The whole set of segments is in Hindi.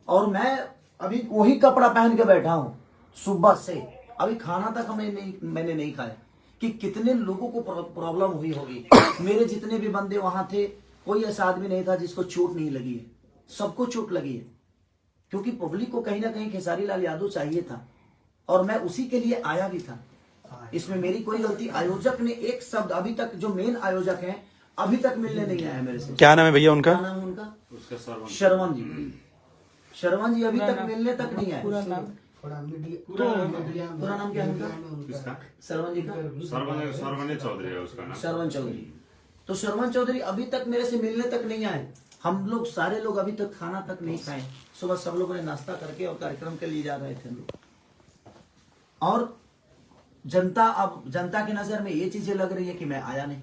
और मैं अभी वही कपड़ा पहन के बैठा हूँ सुबह से, अभी खाना तक मैंने नहीं खाया। कि कितने लोगों को प्रॉब्लम हुई होगी। मेरे जितने भी बंदे वहां थे, कोई ऐसा आदमी नहीं था जिसको चोट नहीं लगी है, सबको चोट लगी है। क्योंकि पब्लिक को कहीं ना कहीं खेसारी लाल यादव चाहिए था और मैं उसी के लिए आया भी था। इसमें मेरी कोई गलती, आयोजक ने एक शब्द अभी तक, जो मेन आयोजक हैं, अभी तक मिलने नहीं आया मेरे से। क्या नाम है भैया उनका? क्या नाम है उनका? श्रवण जी। श्रवण जी अभी तक मिलने तक नहीं आए। पूरा नाम क्या है उनका? श्रवण जी का श्रवण चौधरी। तो श्रवण चौधरी अभी तक मेरे से मिलने तक नहीं आए। हम लोग सारे लोग अभी तक खाना तक नहीं खाए। सुबह सब लोगों ने नाश्ता करके और कार्यक्रम के लिए जा रहे थे लोग। और जनता, अब जनता की नजर में ये चीजें लग रही है कि मैं आया नहीं।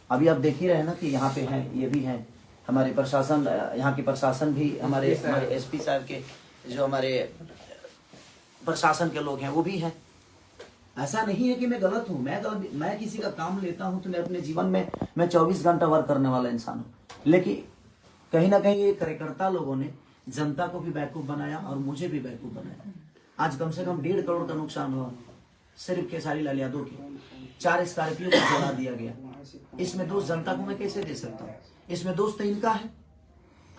अभी आप देख ही रहे ना कि यहाँ पे हैं, ये भी हैं हमारे प्रशासन, यहाँ के प्रशासन भी, हमारे एसपी साहब के, जो हमारे प्रशासन के लोग हैं वो भी हैं। ऐसा नहीं है कि मैं गलत हूँ। मैं किसी का काम लेता हूँ तो मैं अपने जीवन में मैं 24 घंटा वर्क करने वाला इंसान हूँ। लेकिन कहीं ना कहीं ये कार्यकर्ता लोगों ने जनता को भी बेवकूफ बनाया और मुझे भी बेवकूफ बनाया। आज कम से कम 1.5 करोड़ का नुकसान हुआ सिर्फ खेसारी लाल यादव के। 4 स्कॉर्पियो को जला दिया गया। इसमें दोष जनता को मैं कैसे दे सकता हूँ? इसमें दोष तो इनका है।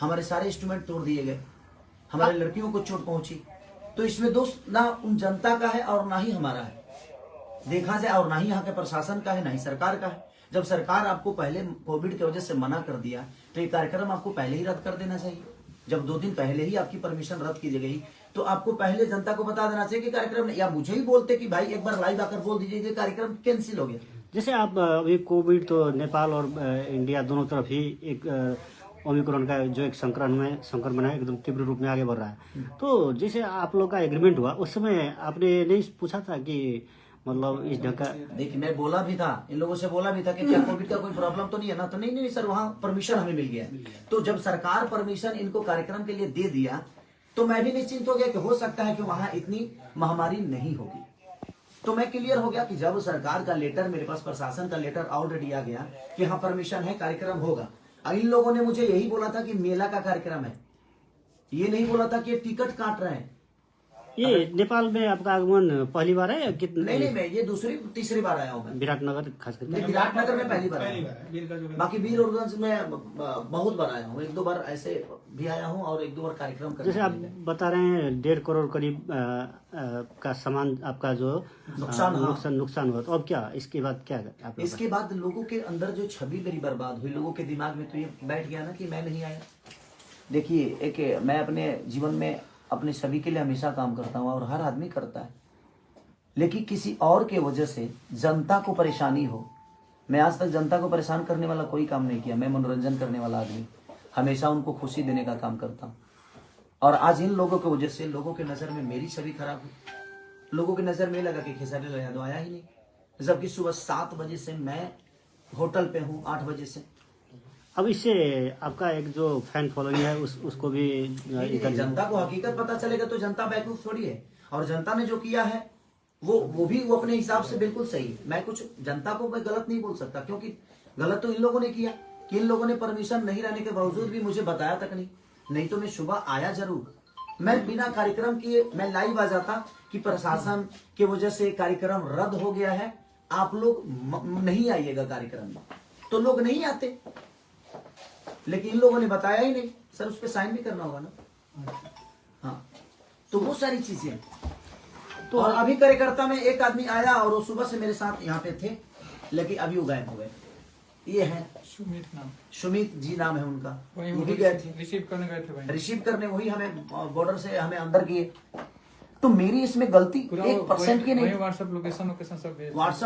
हमारे सारे इंस्ट्रूमेंट तोड़ दिए गए, हमारे लड़कियों को चोट पहुंची। तो इसमें दोष ना उन जनता का है और ना ही हमारा है देखा जाए, और ना ही यहाँ के प्रशासन का है, ना ही सरकार का है। जब सरकार आपको पहले कोविड की वजह से मना कर दिया तो ये कार्यक्रम आपको पहले ही रद्द कर देना चाहिए। जब 2 दिन पहले ही आपकी परमिशन रद्द की गई तो आपको पहले जनता को बता देना चाहिए कि कार्यक्रम, या मुझे ही बोलते कि भाई एक बार लाइव आकर बोल दीजिए कि कार्यक्रम कैंसिल हो गया। जैसे आप अभी कोविड तो नेपाल और इंडिया दोनों तरफ ही एक ओमिक्रॉन का जो एक संक्रमण है एकदम तीव्र रूप में आगे बढ़ रहा है। तो जैसे आप लोग का एग्रीमेंट हुआ उस समय आपने नहीं पूछा था कि मतलब इस ढंग का? देखिए मैं बोला भी था, इन लोगों से बोला भी था कि क्या कोविड का कोई प्रॉब्लम तो नहीं है ना? तो नहीं सर, वहाँ परमिशन हमें मिल गया। तो जब सरकार परमिशन इनको कार्यक्रम के लिए दे दिया तो मैं भी निश्चिंत हो गया कि हो सकता है कि वहाँ इतनी महामारी नहीं होगी। तो मैं क्लियर हो गया कि जब सरकार का लेटर मेरे पास, प्रशासन का लेटर ऑलरेडी आ गया कि हाँ परमिशन है, कार्यक्रम होगा। इन लोगों ने मुझे यही बोला था कि मेला का कार्यक्रम है, ये नहीं बोला था कि टिकट काट रहे हैं। ये नेपाल में आपका आगमन पहली बार है या कितने? नहीं, मैं ये तीसरी बार आया हूँ। मैं विराटनगर, खास करके विराटनगर में पहली बार आया। बाकी वीर और गंज में बहुत बार आया हूँ। 1-2 बार ऐसे भी आया हूँ और 1-2 बार कार्यक्रम कर। जैसे आप बता रहे हैं 1.5 करोड़ करीब का सामान आपका जो नुकसान हुआ, तो अब क्या इसके बाद क्या आप? इसके बाद लोगों के अंदर जो छवि मेरी बर्बाद हुई, लोगों के दिमाग में तो ये बैठ गया ना कि मैं नहीं आया। देखिए, एक मैं अपने जीवन में अपने सभी के लिए हमेशा काम करता हूँ और हर आदमी करता है, लेकिन किसी और के वजह से जनता को परेशानी हो। मैं आज तक जनता को परेशान करने वाला कोई काम नहीं किया। मैं मनोरंजन करने वाला आदमी, हमेशा उनको खुशी देने का काम करता हूँ। और आज इन लोगों की वजह से लोगों के नजर में मेरी छवि खराब हुई। लोगों की नजर में लगा कि खेसारी लाल यादव आया ही नहीं, जबकि सुबह 7 बजे से मैं होटल पे हूँ, 8 बजे से। अब इससे आपका एक जो फैन फॉलोइंग है उसको भी जनता को हकीकत पता चलेगा तो जनता बेवकूफ थोड़ी है। और जनता ने जो किया है वो भी वो अपने हिसाब से बिल्कुल सही है। मैं कुछ जनता को मैं गलत नहीं बोल सकता, क्योंकि गलत तो इन लोगों ने किया कि इन लोगों ने परमिशन नहीं रहने के बावजूद भी मुझे बताया तक नहीं तो मैं सुबह आया जरूर। मैं बिना कार्यक्रम किए मैं लाइव आ जाता कि प्रशासन की वजह से कार्यक्रम रद्द हो गया है, आप लोग नहीं आइएगा कार्यक्रम में, तो लोग नहीं आते। लेकिन इन लोगों ने बताया ही नहीं। सर उस पर साइन भी करना होगा ना। हाँ, तो वो सारी चीजें। तो और अभी कार्यकर्ता में एक आदमी आया और वो सुबह से मेरे साथ यहाँ पे थे, लेकिन अभी वो गायब हो गए। ये है सुमित जी नाम है उनका। वो भी गए थे, रिसीव करने वही हमें बॉर्डर से हमें अंदर किए। तो मेरी इसमें गलती 1% की नहीं। व्हाट्सएप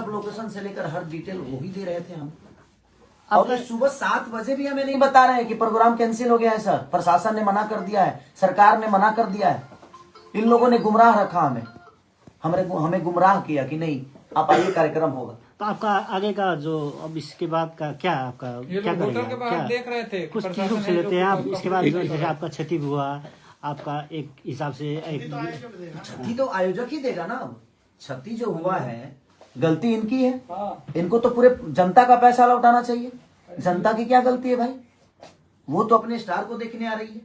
लोकेशन से लेकर हर डिटेल वही दे रहे थे हम। और सुबह 7 बजे भी हमें नहीं बता रहे हैं कि प्रोग्राम कैंसिल हो गया है सर, प्रशासन ने मना कर दिया है, सरकार ने मना कर दिया है। इन लोगों ने गुमराह रखा हमें गुमराह किया कि नहीं आप आइए कार्यक्रम होगा। तो आपका आगे का जो अब इसके बाद का क्या आपका क्या करेंगे? क्या देख रहे थे कुछ चीजों से लेते हैं आप? इसके बाद जैसे आपका क्षति हुआ, आपका एक हिसाब से क्षति तो आयोजक ही देगा ना। क्षति जो हुआ है गलती इनकी है, इनको तो पूरे जनता का पैसा लौटाना चाहिए। जनता की क्या गलती है भाई? वो तो अपने स्टार को देखने आ रही है।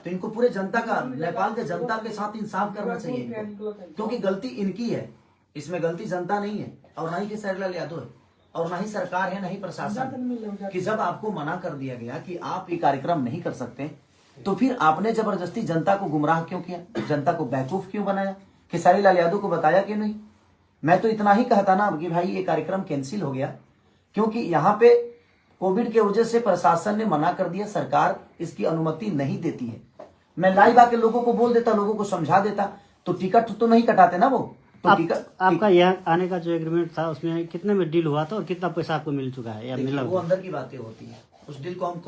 तो इनको पूरे जनता का, नेपाल के जनता के साथ इंसाफ करना चाहिए इनको, क्योंकि गलती इनकी है, इसमें गलती जनता नहीं है और ना ही खेसारी लाल यादव है और ना ही सरकार है, ना ही प्रशासन। कि जब आपको मना कर दिया गया कि आप ये कार्यक्रम नहीं कर सकते, तो फिर आपने जबरदस्ती जनता को गुमराह क्यों किया, जनता को बेवकूफ क्यों बनाया? खेसारी लाल यादव को बताया क्यों नहीं? मैं तो इतना ही कहता ना कि भाई ये कार्यक्रम कैंसिल हो गया, क्योंकि यहाँ पे कोविड के वजह से प्रशासन ने मना कर दिया, सरकार इसकी अनुमति नहीं देती है। मैं लाइव आके लोगों को बोल देता, लोगों को समझा देता, तो टिकट तो नहीं कटाते ना वो। तो आपका यहाँ आने का जो एग्रीमेंट था उसमें कितने में डील हुआ था और कितना पैसा आपको मिल चुका है या मिला? वो अंदर की बातें होती है, उस डील को हम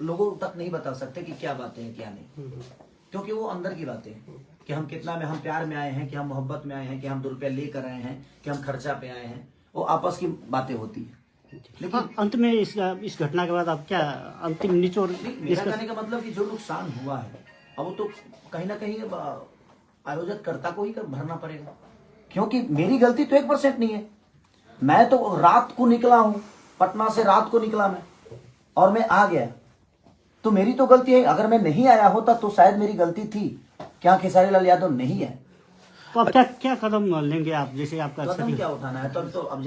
लोगों तक नहीं बता सकते कि क्या बातें हैं क्या नहीं, क्योंकि वो अंदर की बातें हैं कि हम कितना में हम प्यार में आए हैं, कि हम मोहब्बत में आए हैं, कि हम 2 रुपया लेकर आए हैं, कि हम खर्चा पे आए हैं, वो आपस की बातें होती है। लेकिन अंत में इस घटना के बाद आप क्या अंतिम निचोड़? मेरा कहने का मतलब कि जो नुकसान हुआ है अब वो तो कहीं ना कहीं आयोजक कर्ता को ही भरना पड़ेगा, क्योंकि मेरी गलती तो 1% नहीं है। मैं तो रात को निकला हूं, पटना से रात को निकला मैं और मैं आ गया, तो मेरी तो गलती है। अगर मैं नहीं आया होता तो शायद मेरी गलती थी, क्या खेसारी लाल यादव नहीं है। तो अब क्या कदम लेंगे आप? जैसे आपका कदम क्या उठाना है? तो अब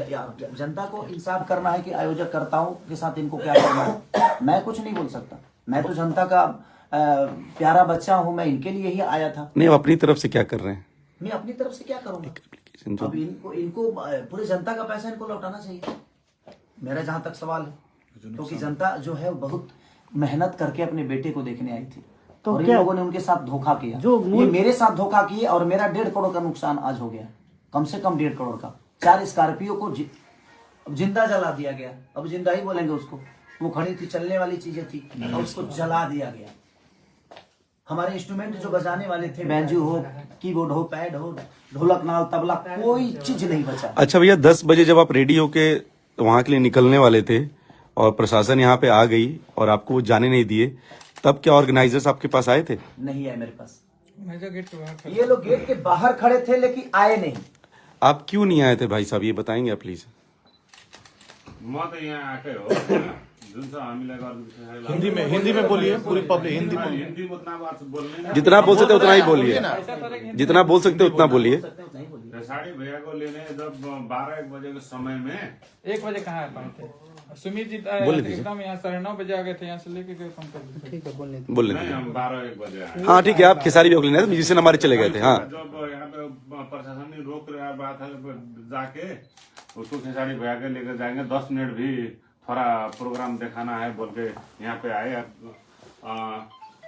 जनता को इंसाफ करना है कि आयोजक कर्ताओं के साथ इनको क्या करना है। मैं कुछ नहीं बोल सकता, मैं तो जनता का प्यारा बच्चा हूं, मैं इनके लिए ही आया था। नहीं, अपनी तरफ से क्या कर रहे हैं? मैं अपनी तरफ से क्या करूंगा? अब इनको पूरे जनता का पैसा इनको लौटाना चाहिए, मेरा जहां तक सवाल है, क्योंकि जनता जो है बहुत मेहनत करके अपने बेटे को देखने आई थी, तो और इन लोगों ने उनके साथ धोखा किया। ये मेरे साथ धोखा किए और मेरा 1.5 करोड़ का नुकसान आज हो गया, कम से कम 1.5 करोड़ का। 4 स्कॉर्पियो को जिंदा जला दिया गया, अब जिंदा ही बोलेंगे उसको, वो खड़ी थी, चलने वाली चीजें थी और उसको जला दिया गया। हमारे इंस्ट्रूमेंट जो बजाने वाले थे, बैंजो हो, कीबोर्ड हो, पैड हो, ढोलक, नाल, तबला, कोई चीज नहीं बचा। अच्छा भैया, 10 बजे जब आप रेडी होके वहां के लिए निकलने वाले थे और प्रशासन यहाँ पे आ गई और आपको वो जाने नहीं दिए, तब क्या ऑर्गेनाइजर्स आपके पास आए थे? नहीं आए मेरे पास, ये लोग गेट के बाहर खड़े थे लेकिन आए नहीं। आप क्यों नहीं आए थे भाई साहब, ये बताएंगे आप प्लीज? म त यहाँ आएकै हो, जुन चाहिँ हामीलाई गर्नु हिंदी में बोलिए, पूरी पब्लिक हिंदी में। हिन्दी उतना बात बोल्ने जितना बोल सकते उतना ही बोलिए, जितना बोल सकते उतना बोलिए। खेसारी भैया को लेने जब 12-1 बजे के समय में 1 बजे कहाँ आ पाए थे? सुमित जी एकदम यहाँ 9:30 बजे आ गए थे, यहाँ से लेके गए पंकज। ठीक है, बोलने नहीं, हम 12-1 बजे आए। हाँ ठीक है, आप खेसारी भी लेने म्यूजिशियन हमारे चले गए थे। हाँ, जब यहाँ पे प्रशासन ने रोक रहा बात है, जाके उसको खेसारी भैया के लेकर जाएंगे, 10 मिनट भी थोड़ा प्रोग्राम दिखाना है बोल के यहाँ पे आए।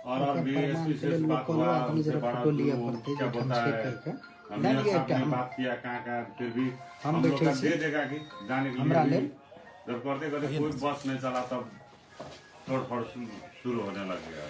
और भी विशेष बात हुआ, उनसे बड़ा क्या बोलता है, मेयर साहब ने बात किया कहाँ फिर भी हम लोग का दे देगा कि जाने के लिए। जब करते करते कोई बस नहीं चला तब तोड़ फोड़ शुरू होने लग गया।